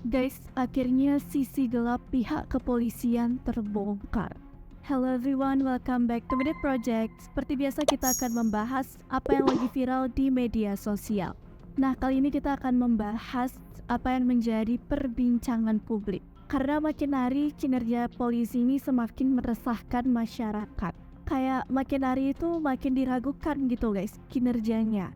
Guys, akhirnya sisi gelap pihak kepolisian terbongkar. Hello everyone, welcome back to Minute Project. Seperti biasa kita akan membahas apa yang lagi viral di media sosial. Nah, kali ini kita akan membahas apa yang menjadi perbincangan publik. Karena makin hari kinerja polisi ini semakin meresahkan masyarakat. Kayak makin hari itu makin diragukan gitu guys kinerjanya.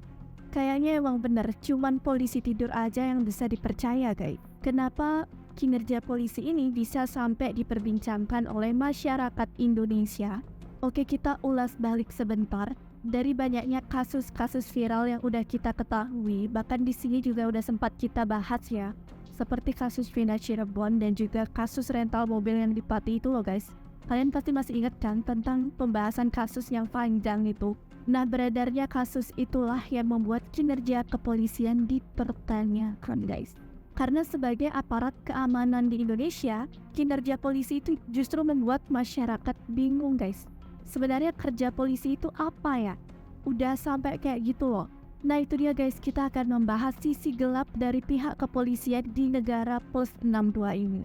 Kayaknya emang bener, cuman polisi tidur aja yang bisa dipercaya guys. Kenapa kinerja polisi ini bisa sampai diperbincangkan oleh masyarakat Indonesia? Oke, kita ulas balik sebentar. Dari banyaknya kasus-kasus viral yang udah kita ketahui, bahkan di sini juga udah sempat kita bahas ya. Seperti kasus Vina Cirebon dan juga kasus rental mobil yang di Pati itu loh guys. Kalian pasti masih ingat kan tentang pembahasan kasus yang panjang itu? Nah, beredarnya kasus itulah yang membuat kinerja kepolisian dipertanyakan guys. Karena sebagai aparat keamanan di Indonesia, kinerja polisi itu justru membuat masyarakat bingung guys. Sebenarnya kerja polisi itu apa ya? Udah sampai kayak gitu loh. Nah itu dia guys, kita akan membahas sisi gelap dari pihak kepolisian di negara plus 62 ini.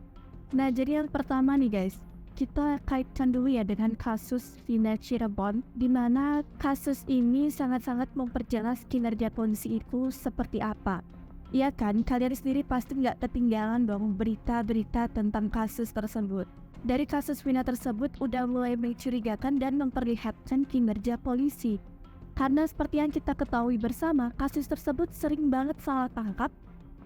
Nah jadi yang pertama nih guys, kita kaitkan dulu ya dengan kasus Vina Cirebon, di mana kasus ini sangat-sangat memperjelas kinerja polisi itu seperti apa. Iya kan, kalian sendiri pasti nggak ketinggalan dong berita-berita tentang kasus tersebut. Dari kasus Vina tersebut udah mulai mencurigakan dan memperlihatkan kinerja polisi. Karena seperti yang kita ketahui bersama, kasus tersebut sering banget salah tangkap,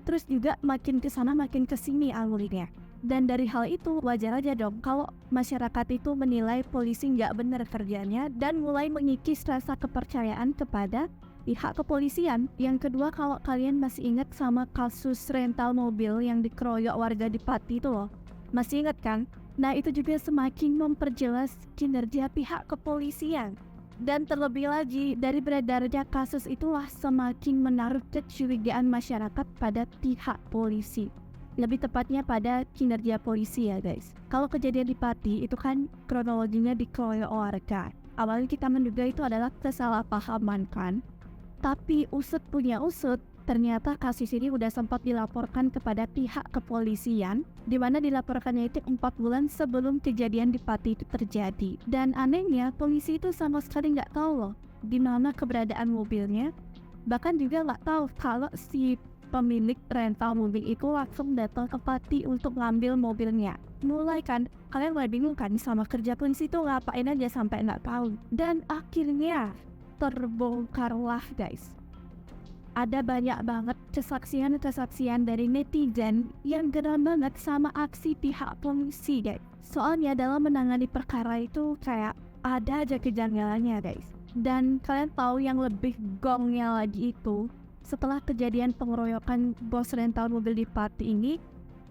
terus juga makin kesana makin kesini alurnya. Dan dari hal itu wajar aja dong kalau masyarakat itu menilai polisi nggak benar kerjanya dan mulai mengikis rasa kepercayaan kepada pihak kepolisian. Yang kedua, kalau kalian masih ingat sama kasus rental mobil yang dikeroyok warga di Pati itu loh, masih ingat kan? Nah itu juga semakin memperjelas kinerja pihak kepolisian. Dan terlebih lagi, dari beredarnya kasus itulah semakin menaruh kecurigaan masyarakat pada pihak polisi. Lebih tepatnya pada kinerja polisi ya guys. Kalau kejadian di Pati itu kan kronologinya dikeroyok warga. Awalnya kita menduga itu adalah kesalahpahaman kan. Tapi usut punya usut, ternyata kasus ini udah sempat dilaporkan kepada pihak kepolisian, di mana dilaporkannya itu 4 bulan sebelum kejadian di Pati itu terjadi. Dan anehnya, polisi itu sama sekali nggak tahu loh di mana keberadaan mobilnya. Bahkan juga nggak tahu kalau si pemilik rental mobil itu langsung datang ke Pati untuk ngambil mobilnya. Mulai kan, kalian mulai bingung kan sama kerja polisi itu ngapain aja sampai nggak tahu. Dan akhirnya terbongkarlah guys. Ada banyak banget kesaksian dari netizen yang geram banget sama aksi pihak polisi guys. Soalnya dalam menangani perkara itu kayak ada aja kejanggalannya guys. Dan kalian tahu yang lebih gongnya lagi itu, setelah kejadian pengeroyokan bos rental mobil di Pati ini,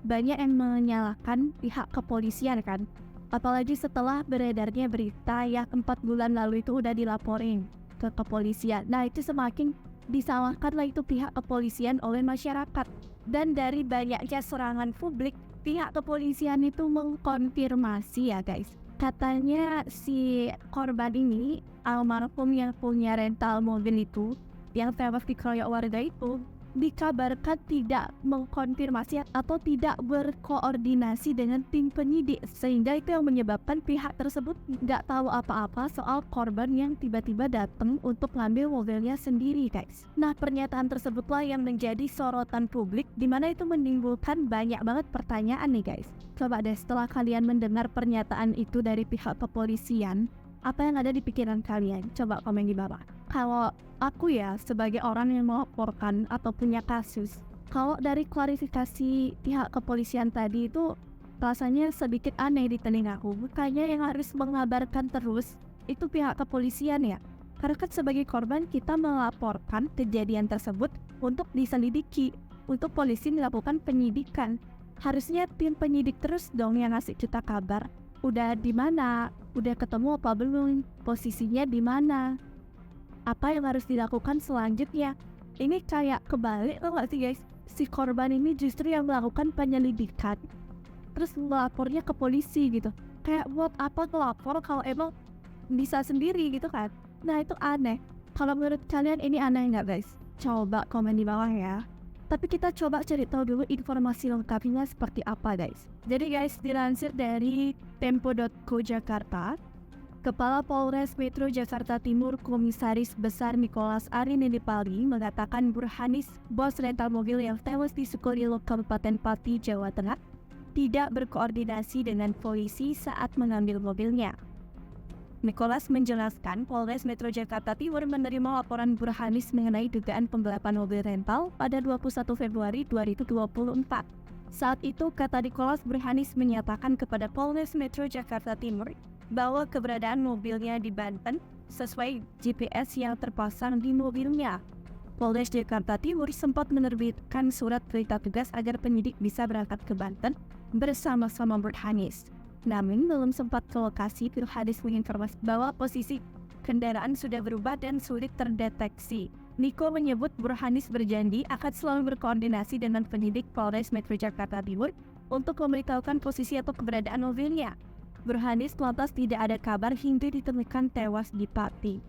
banyak yang menyalahkan pihak kepolisian kan. Apalagi setelah beredarnya berita yang 4 bulan lalu itu udah dilaporin ke kepolisian. Nah itu semakin disalahkanlah itu pihak kepolisian oleh masyarakat. Dan dari banyaknya serangan publik, pihak kepolisian itu mengkonfirmasi ya guys. Katanya si korban ini, almarhum yang punya rental mobil itu, yang tewas dikeroyok warga itu, dikabarkan tidak mengkonfirmasi atau tidak berkoordinasi dengan tim penyidik, sehingga itu yang menyebabkan pihak tersebut nggak tahu apa-apa soal korban yang tiba-tiba datang untuk ngambil mobilnya sendiri guys. Nah pernyataan tersebutlah yang menjadi sorotan publik, dimana itu menimbulkan banyak banget pertanyaan nih guys. Coba deh setelah kalian mendengar pernyataan itu dari pihak kepolisian, apa yang ada di pikiran kalian? Coba komen di bawah. Kalau aku ya sebagai orang yang melaporkan atau punya kasus, kalau dari klarifikasi pihak kepolisian tadi itu rasanya sedikit aneh di telingaku. Bukannya yang harus mengabarkan terus itu pihak kepolisian ya. Karena kan sebagai korban kita melaporkan kejadian tersebut untuk diselidiki, untuk polisi melakukan penyidikan. Harusnya tim penyidik terus dong yang ngasih kita kabar. Udah di mana? Udah ketemu apa belum? Posisinya di mana? Apa yang harus dilakukan selanjutnya? Ini kayak kebalik loh gak sih guys? Si korban ini justru yang melakukan penyelidikan, terus melapornya ke polisi gitu. Kayak buat apa ngelapor kalau emang bisa sendiri gitu kan? Nah itu aneh. Kalau menurut kalian ini aneh nggak guys? Coba komen di bawah ya. Tapi kita coba cari tahu dulu informasi lengkapnya seperti apa guys. Jadi guys, dilansir dari tempo.co Jakarta, Kepala Polres Metro Jakarta Timur Komisaris Besar Nicholas Arinindipali mengatakan Burhanis, bos rental mobil yang tewas di Sukolilo, Kabupaten Pati, Jawa Tengah, tidak berkoordinasi dengan polisi saat mengambil mobilnya. Nicholas menjelaskan Polres Metro Jakarta Timur menerima laporan Burhanis mengenai dugaan penggelapan mobil rental pada 21 Februari 2024. Saat itu, kata Nicholas, Burhanis menyatakan kepada Polres Metro Jakarta Timur bahwa keberadaan mobilnya di Banten sesuai GPS yang terpasang di mobilnya. Polres Jakarta Timur sempat menerbitkan surat perintah tugas agar penyidik bisa berangkat ke Banten bersama-sama Burhanis. Namun belum sempat ke lokasi, Burhanis menginformasi bahwa posisi kendaraan sudah berubah dan sulit terdeteksi. Niko menyebut Burhanis berjanji akan selalu berkoordinasi dengan penyidik Polres Metro Jakarta Timur untuk memberitahukan posisi atau keberadaan mobilnya. Burhanis lantas tidak ada kabar hingga ditemukan tewas di Pati.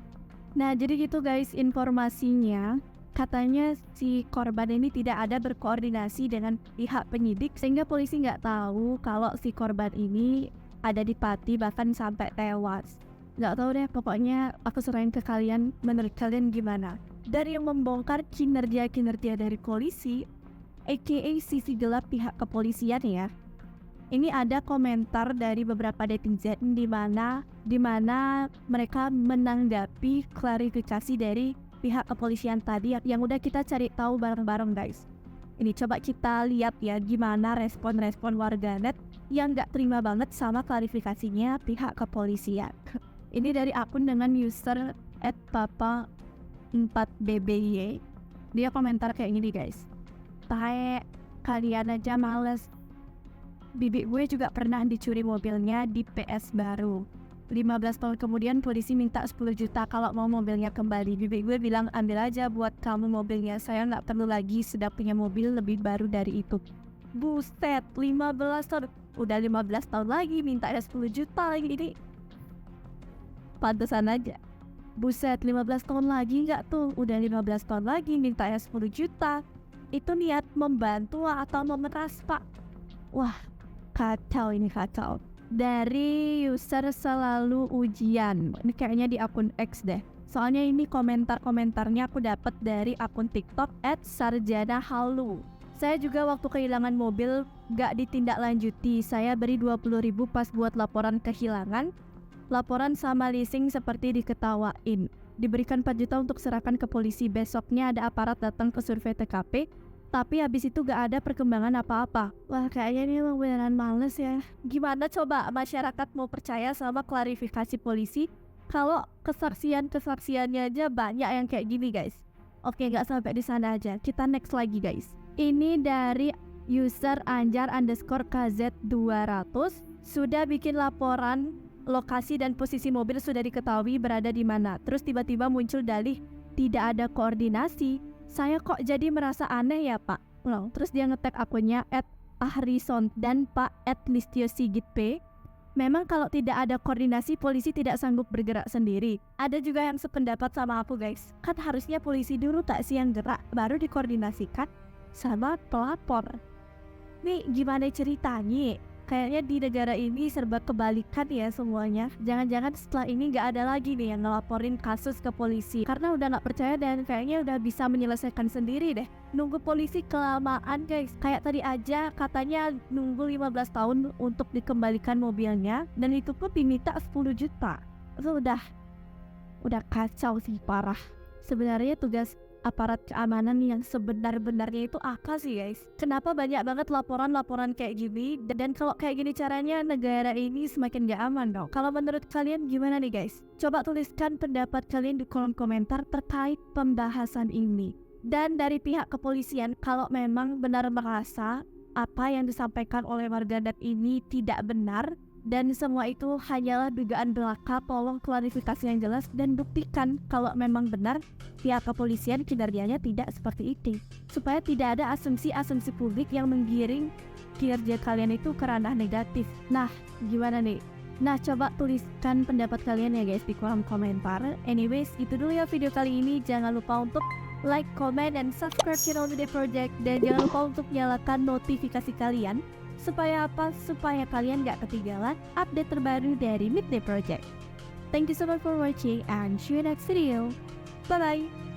Nah, jadi gitu guys informasinya. Katanya si korban ini tidak ada berkoordinasi dengan pihak penyidik sehingga polisi nggak tahu kalau si korban ini ada di Pati bahkan sampai tewas. Nggak tahu deh, pokoknya aku serahin ke kalian, menurut kalian gimana? Dari yang membongkar kinerja dari polisi, aka sisi gelap pihak kepolisian ya. Ini ada komentar dari beberapa netizen di mana mereka menanggapi klarifikasi dari pihak kepolisian tadi yang udah kita cari tahu bareng-bareng guys. Ini coba kita lihat ya gimana respon warganet yang nggak terima banget sama klarifikasinya pihak kepolisian. Ini dari akun dengan user @papa4bby. Dia komentar kayak gini guys. Tae, kalian aja males. Bibi gue juga pernah dicuri mobilnya di PS baru. 15 tahun kemudian polisi minta 10 juta kalau mau mobilnya kembali. Bibi gue bilang ambil aja buat kamu mobilnya, saya nggak perlu lagi, sudah punya mobil lebih baru dari itu. Buset, 15 tahun. Udah 15 tahun lagi minta 10 juta lagi ini. Pantesan aja. Buset, 15 tahun lagi nggak tuh? Udah 15 tahun lagi minta 10 juta. Itu niat membantu atau memeras pak? Wah, kacau ini kacau. Dari user selalu ujian, ini kayaknya di akun X deh. Soalnya ini komentarnya aku dapat dari akun TikTok @sarjanahalu. Saya juga waktu kehilangan mobil gak ditindaklanjuti. Saya beri 20.000 pas buat laporan kehilangan. Laporan sama leasing seperti diketawain. Diberikan 4 juta untuk serahkan ke polisi. Besoknya ada aparat datang ke survei TKP. Tapi habis itu gak ada perkembangan apa-apa. Wah, kayaknya ini emang beneran males ya. Gimana coba masyarakat mau percaya sama klarifikasi polisi kalau kesaksiannya aja banyak yang kayak gini guys. Oke, gak sampai di sana aja. Kita next lagi guys. Ini dari user anjar_kz200 sudah bikin laporan lokasi dan posisi mobil sudah diketahui berada di mana. Terus tiba-tiba muncul dalih tidak ada koordinasi. Saya kok jadi merasa aneh ya pak. Terus dia nge-tag akunnya @ahrison dan pak @listiosigitp. Memang kalau tidak ada koordinasi polisi tidak sanggup bergerak sendiri. Ada juga yang sependapat sama aku guys. Kan harusnya polisi dulu tak sih yang gerak baru dikoordinasikan sama pelapor. Nih gimana ceritanya? Kayaknya di negara ini serba kebalikan ya semuanya. Jangan-jangan setelah ini gak ada lagi nih yang ngelaporin kasus ke polisi karena udah gak percaya dan kayaknya udah bisa menyelesaikan sendiri deh. Nunggu polisi kelamaan guys. Kayak tadi aja katanya nunggu 15 tahun untuk dikembalikan mobilnya dan itu pun diminta 10 juta. Itu udah kacau sih, parah. Sebenarnya tugas aparat keamanan yang sebenar-benarnya itu apa sih guys? Kenapa banyak banget laporan-laporan kayak gini? Dan kalau kayak gini caranya negara ini semakin gak aman dong. Kalau menurut kalian gimana nih guys? Coba tuliskan pendapat kalian di kolom komentar terkait pembahasan ini. Dan dari pihak kepolisian, kalau memang benar merasa apa yang disampaikan oleh warganet ini tidak benar dan semua itu hanyalah dugaan belaka, tolong klarifikasi yang jelas dan buktikan kalau memang benar pihak kepolisian kinerjanya tidak seperti itu, supaya tidak ada asumsi-asumsi publik yang menggiring kinerja kalian itu ke ranah negatif. Nah, gimana nih? Nah, coba tuliskan pendapat kalian ya guys di kolom komentar. Anyways, itu dulu ya video kali ini. Jangan lupa untuk like, comment, dan subscribe channel Midday Project. Dan jangan lupa untuk nyalakan notifikasi kalian. Supaya apa? Supaya kalian gak ketinggalan update terbaru dari Midday Project. Thank you so much for watching and see you next video. Bye-bye!